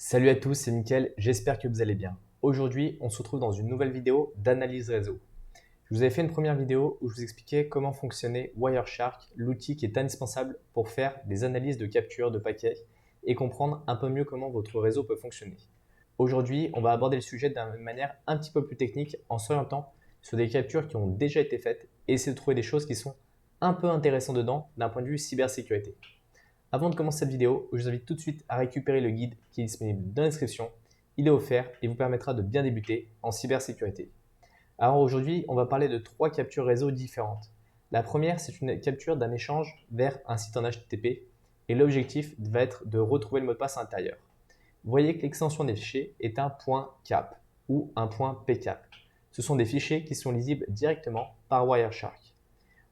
Salut à tous, c'est Mickaël, j'espère que vous allez bien. Aujourd'hui, on se retrouve dans une nouvelle vidéo d'analyse réseau. Je vous avais fait une première vidéo où je vous expliquais comment fonctionnait Wireshark, l'outil qui est indispensable pour faire des analyses de capture de paquets et comprendre un peu mieux comment votre réseau peut fonctionner. Aujourd'hui, on va aborder le sujet d'une manière un petit peu plus technique en s'orientant sur des captures qui ont déjà été faites et essayer de trouver des choses qui sont un peu intéressantes dedans d'un point de vue cybersécurité. Avant de commencer cette vidéo, je vous invite tout de suite à récupérer le guide qui est disponible dans la description. Il est offert et vous permettra de bien débuter en cybersécurité. Alors aujourd'hui, on va parler de 3 captures réseau différentes. La première, c'est une capture d'un échange vers un site en HTTP et l'objectif va être de retrouver le mot de passe intérieur. Vous voyez que l'extension des fichiers est un point .cap ou un point .pcap. Ce sont des fichiers qui sont lisibles directement par Wireshark.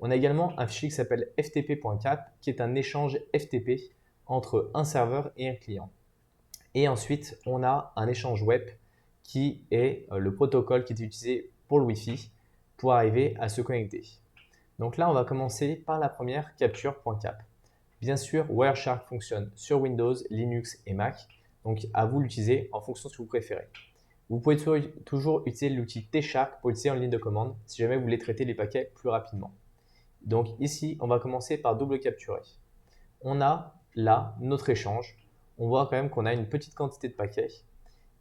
On a également un fichier qui s'appelle ftp.cap qui est un échange FTP entre un serveur et un client. Et ensuite, on a un échange web qui est le protocole qui est utilisé pour le Wi-Fi pour arriver à se connecter. Donc là, on va commencer par la première capture.cap. Bien sûr, Wireshark fonctionne sur Windows, Linux et Mac, donc à vous l'utiliser en fonction de ce que vous préférez. Vous pouvez toujours utiliser l'outil T-Shark pour utiliser en ligne de commande si jamais vous voulez traiter les paquets plus rapidement. Donc ici, on va commencer par double capturer. On a là notre échange. On voit quand même qu'on a une petite quantité de paquets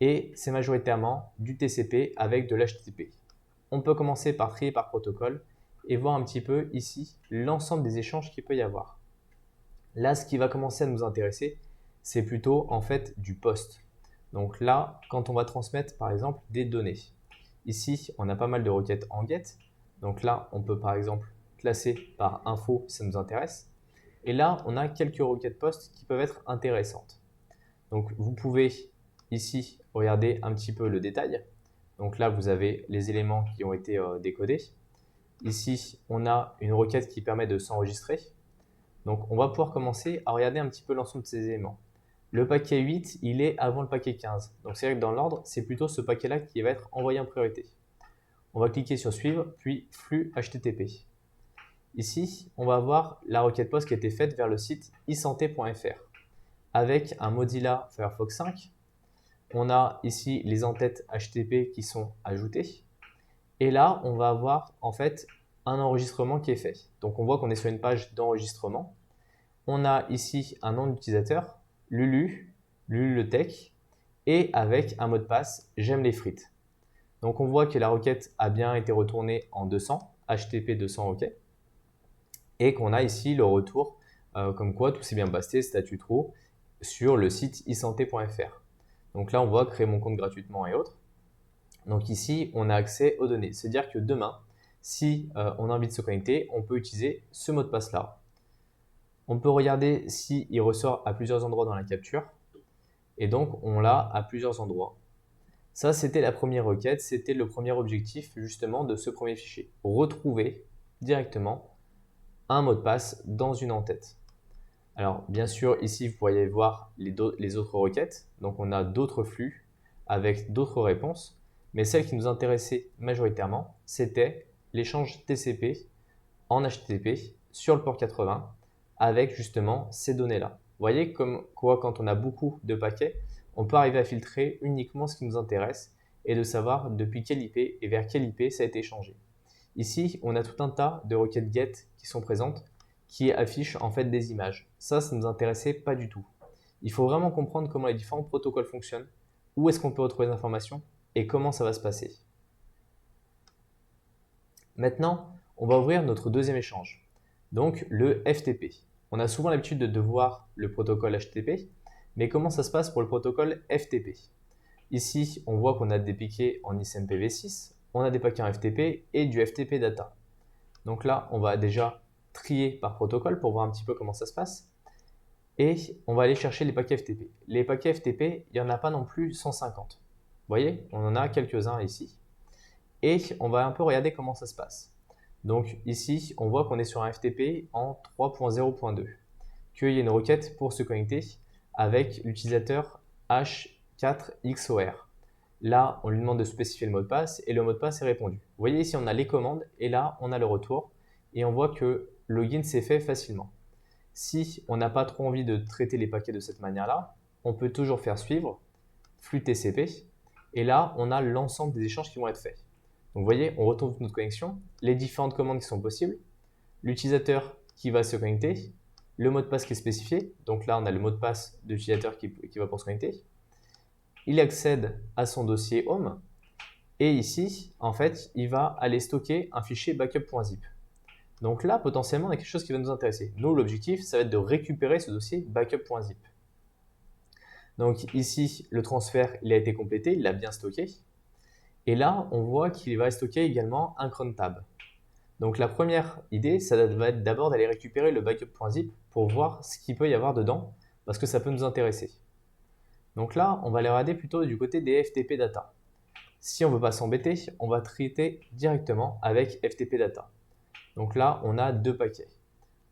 et c'est majoritairement du TCP avec de l'HTTP. On peut commencer par trier par protocole et voir un petit peu ici l'ensemble des échanges qu'il peut y avoir. Là, ce qui va commencer à nous intéresser, c'est plutôt en fait du post. Donc là, quand on va transmettre par exemple des données. Ici, on a pas mal de requêtes en GET. Donc là, on peut par exemple classer par info si ça nous intéresse. Et là, on a quelques requêtes post qui peuvent être intéressantes. Donc vous pouvez ici regarder un petit peu le détail. Donc là, vous avez les éléments qui ont été décodés. Ici, on a une requête qui permet de s'enregistrer. Donc on va pouvoir commencer à regarder un petit peu l'ensemble de ces éléments. Le paquet 8, il est avant le paquet 15. Donc c'est vrai que dans l'ordre, c'est plutôt ce paquet-là qui va être envoyé en priorité. On va cliquer sur suivre, puis flux HTTP. Ici, on va voir la requête POST qui a été faite vers le site isanté.fr avec un Mozilla Firefox 5. On a ici les entêtes HTTP qui sont ajoutées. Et là, on va avoir en fait un enregistrement qui est fait. Donc on voit qu'on est sur une page d'enregistrement. On a ici un nom d'utilisateur, Lulu, Lulu le Tech, et avec un mot de passe, j'aime les frites. Donc on voit que la requête a bien été retournée en 200, HTTP 200 OK, et qu'on a ici le retour comme quoi tout s'est bien passé, statut true, sur le site isanté.fr. Donc là on voit créer mon compte gratuitement et autres. Donc ici on a accès aux données, c'est-à-dire que demain, si on a envie de se connecter, on peut utiliser ce mot de passe là. On peut regarder s'il ressort à plusieurs endroits dans la capture. Et donc, on l'a à plusieurs endroits. Ça, c'était la première requête. C'était le premier objectif justement de ce premier fichier. Retrouver directement un mot de passe dans une entête. Alors, bien sûr, ici, vous pourriez voir les autres requêtes. Donc, on a d'autres flux avec d'autres réponses. Mais celle qui nous intéressait majoritairement, c'était l'échange TCP en HTTP sur le port 80 avec justement ces données-là. Vous voyez comme quoi quand on a beaucoup de paquets, on peut arriver à filtrer uniquement ce qui nous intéresse et de savoir depuis quelle IP et vers quelle IP ça a été échangé. Ici, on a tout un tas de requêtes GET qui sont présentes qui affichent en fait des images. Ça ne nous intéressait pas du tout. Il faut vraiment comprendre comment les différents protocoles fonctionnent, où est-ce qu'on peut retrouver les informations et comment ça va se passer. Maintenant, on va ouvrir notre deuxième échange, donc le FTP. On a souvent l'habitude de voir le protocole HTTP, mais comment ça se passe pour le protocole FTP? Ici, on voit qu'on a des paquets en ISMPv6, on a des paquets en FTP et du FTP data. Donc là, on va déjà trier par protocole pour voir un petit peu comment ça se passe. Et on va aller chercher les paquets FTP. Les paquets FTP, il n'y en a pas non plus 150. Vous voyez, on en a quelques-uns ici. Et on va un peu regarder comment ça se passe. Donc ici, on voit qu'on est sur un FTP en 3.0.2, qu'il y a une requête pour se connecter avec l'utilisateur H4XOR. Là, on lui demande de spécifier le mot de passe et le mot de passe est répondu. Vous voyez ici, on a les commandes et là, on a le retour et on voit que le login s'est fait facilement. Si on n'a pas trop envie de traiter les paquets de cette manière-là, on peut toujours faire suivre flux TCP. Et là, on a l'ensemble des échanges qui vont être faits. Donc vous voyez, on retrouve notre connexion, les différentes commandes qui sont possibles, l'utilisateur qui va se connecter, le mot de passe qui est spécifié. Donc là, on a le mot de passe de l'utilisateur qui va pour se connecter. Il accède à son dossier Home. Et ici, en fait, il va aller stocker un fichier backup.zip. Donc là, potentiellement, on a quelque chose qui va nous intéresser. Nous, l'objectif, ça va être de récupérer ce dossier backup.zip. Donc ici, le transfert, il a été complété, il l'a bien stocké. Et là, on voit qu'il va stocker également un cron tab. Donc la première idée, ça va être d'abord d'aller récupérer le backup.zip pour voir ce qu'il peut y avoir dedans, parce que ça peut nous intéresser. Donc là, on va aller regarder plutôt du côté des FTP data. Si on ne veut pas s'embêter, on va traiter directement avec FTP data. Donc là, on a deux paquets.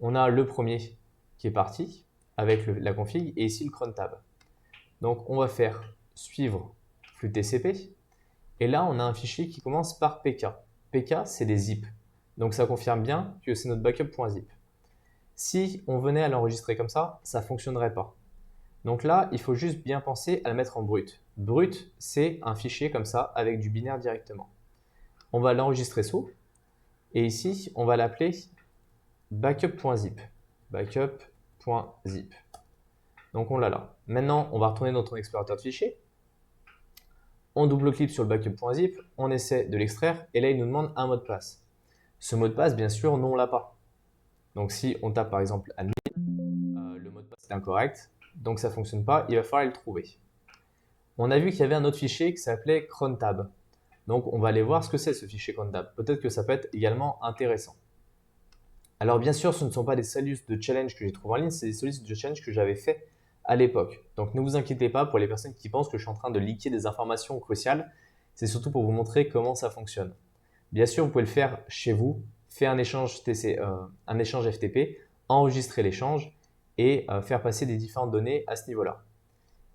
On a le premier qui est parti avec la config et ici le cron tab. Donc on va faire suivre flux TCP et là on a un fichier qui commence par PK. PK c'est des zips. Donc ça confirme bien que c'est notre backup.zip. Si on venait à l'enregistrer comme ça, ça ne fonctionnerait pas. Donc là, il faut juste bien penser à le mettre en brut. Brut, c'est un fichier comme ça avec du binaire directement. On va l'enregistrer sous et ici, on va l'appeler backup.zip. Backup.zip. Donc on l'a là. Maintenant, on va retourner dans notre explorateur de fichiers. On double-clique sur le backup.zip, on essaie de l'extraire et là, il nous demande un mot de passe. Ce mot de passe, bien sûr, nous, on ne l'a pas. Donc si on tape par exemple admin, le mot de passe est incorrect, donc ça ne fonctionne pas, il va falloir le trouver. On a vu qu'il y avait un autre fichier qui s'appelait crontab. Donc on va aller voir ce que c'est ce fichier crontab. Peut-être que ça peut être également intéressant. Alors bien sûr, ce ne sont pas des solutions de challenge que j'ai trouvé en ligne, c'est des solutions de challenge que j'avais fait à l'époque. Donc ne vous inquiétez pas pour les personnes qui pensent que je suis en train de leaker des informations cruciales. C'est surtout pour vous montrer comment ça fonctionne. Bien sûr, vous pouvez le faire chez vous, faire un échange FTP, enregistrer l'échange et faire passer des différentes données à ce niveau-là.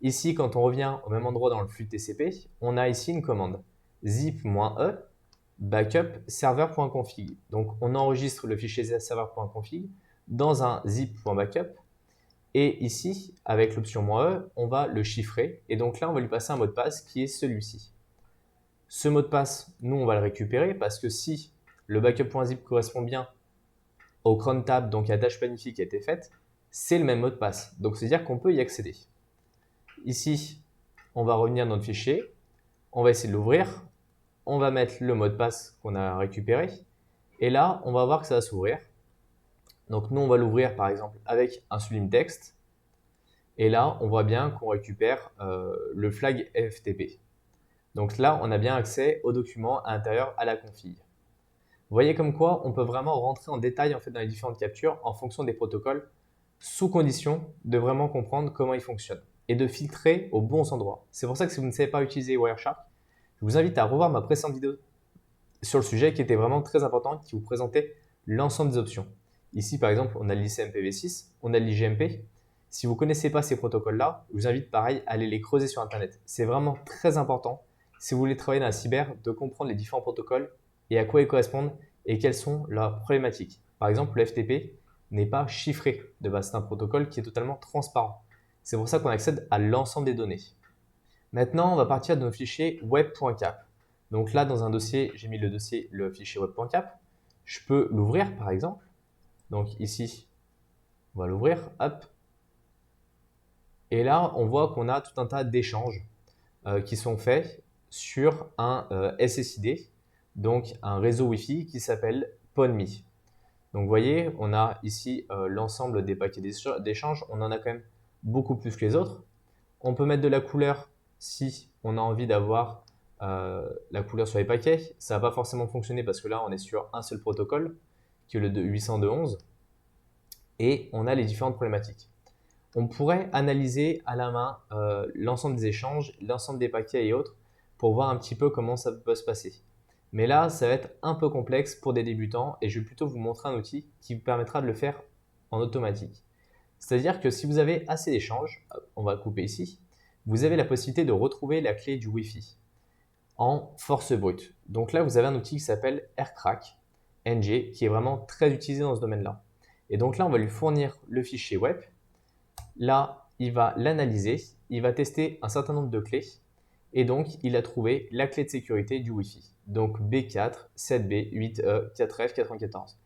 Ici, quand on revient au même endroit dans le flux TCP, on a ici une commande zip-e backup server.config. Donc, on enregistre le fichier server.config dans un zip.backup. Et ici, avec l'option "-e", on va le chiffrer. Et donc là, on va lui passer un mot de passe qui est celui-ci. Ce mot de passe, nous, on va le récupérer parce que si le backup.zip correspond bien au cron tab, donc à la tâche planifiée qui a été faite, c'est le même mot de passe. Donc, c'est-à-dire qu'on peut y accéder. Ici, on va revenir dans notre fichier. On va essayer de l'ouvrir. On va mettre le mot de passe qu'on a récupéré. Et là, on va voir que ça va s'ouvrir. Donc, nous, on va l'ouvrir par exemple avec un Sublime Text. Et là, on voit bien qu'on récupère le flag FTP. Donc là, on a bien accès au document à l'intérieur à la config. Vous voyez comme quoi on peut vraiment rentrer en détail en fait, dans les différentes captures en fonction des protocoles, sous condition de vraiment comprendre comment ils fonctionnent et de filtrer aux bons endroits. C'est pour ça que si vous ne savez pas utiliser Wireshark, je vous invite à revoir ma précédente vidéo sur le sujet qui était vraiment très importante, qui vous présentait l'ensemble des options. Ici, par exemple, on a l'ICMPv6, on a l'IGMP. Si vous ne connaissez pas ces protocoles-là, je vous invite pareil à aller les creuser sur Internet. C'est vraiment très important, si vous voulez travailler dans la cyber, de comprendre les différents protocoles et à quoi ils correspondent et quelles sont leurs problématiques. Par exemple, le FTP n'est pas chiffré de base, c'est un protocole qui est totalement transparent. C'est pour ça qu'on accède à l'ensemble des données. Maintenant, on va partir de nos fichiers web.cap. Donc là, dans un dossier, j'ai mis le fichier web.cap. Je peux l'ouvrir par exemple. Donc ici, on va l'ouvrir, hop. Et là, on voit qu'on a tout un tas d'échanges qui sont faits sur un SSID, donc un réseau Wi-Fi qui s'appelle PONME. Donc vous voyez, on a ici l'ensemble des paquets d'échanges. On en a quand même beaucoup plus que les autres. On peut mettre de la couleur si on a envie d'avoir la couleur sur les paquets. Ça ne va pas forcément fonctionner parce que là, on est sur un seul protocole, qui est le 802.11. Et on a les différentes problématiques. On pourrait analyser à la main l'ensemble des échanges, l'ensemble des paquets et autres pour voir un petit peu comment ça peut se passer. Mais là, ça va être un peu complexe pour des débutants et je vais plutôt vous montrer un outil qui vous permettra de le faire en automatique. C'est-à-dire que si vous avez assez d'échanges, on va couper ici, vous avez la possibilité de retrouver la clé du Wi-Fi en force brute. Donc là, vous avez un outil qui s'appelle AirCrack NG qui est vraiment très utilisé dans ce domaine-là. Et donc là, on va lui fournir le fichier web. Là, il va l'analyser, il va tester un certain nombre de clés et donc il a trouvé la clé de sécurité du Wi-Fi. Donc B4, 7B, 8E, 4F, 94.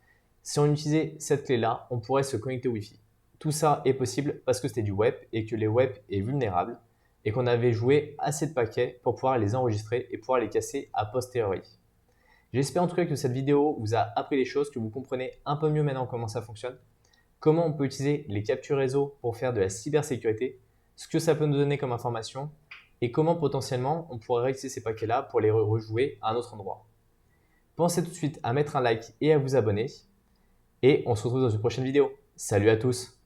Si on utilisait cette clé-là, on pourrait se connecter au Wi-Fi. Tout ça est possible parce que c'était du web et que les web est vulnérable et qu'on avait joué assez de paquets pour pouvoir les enregistrer et pouvoir les casser a posteriori. J'espère en tout cas que cette vidéo vous a appris des choses, que vous comprenez un peu mieux maintenant comment ça fonctionne, comment on peut utiliser les captures réseau pour faire de la cybersécurité, ce que ça peut nous donner comme information et comment potentiellement on pourrait réutiliser ces paquets-là pour les rejouer à un autre endroit. Pensez tout de suite à mettre un like et à vous abonner et on se retrouve dans une prochaine vidéo. Salut à tous!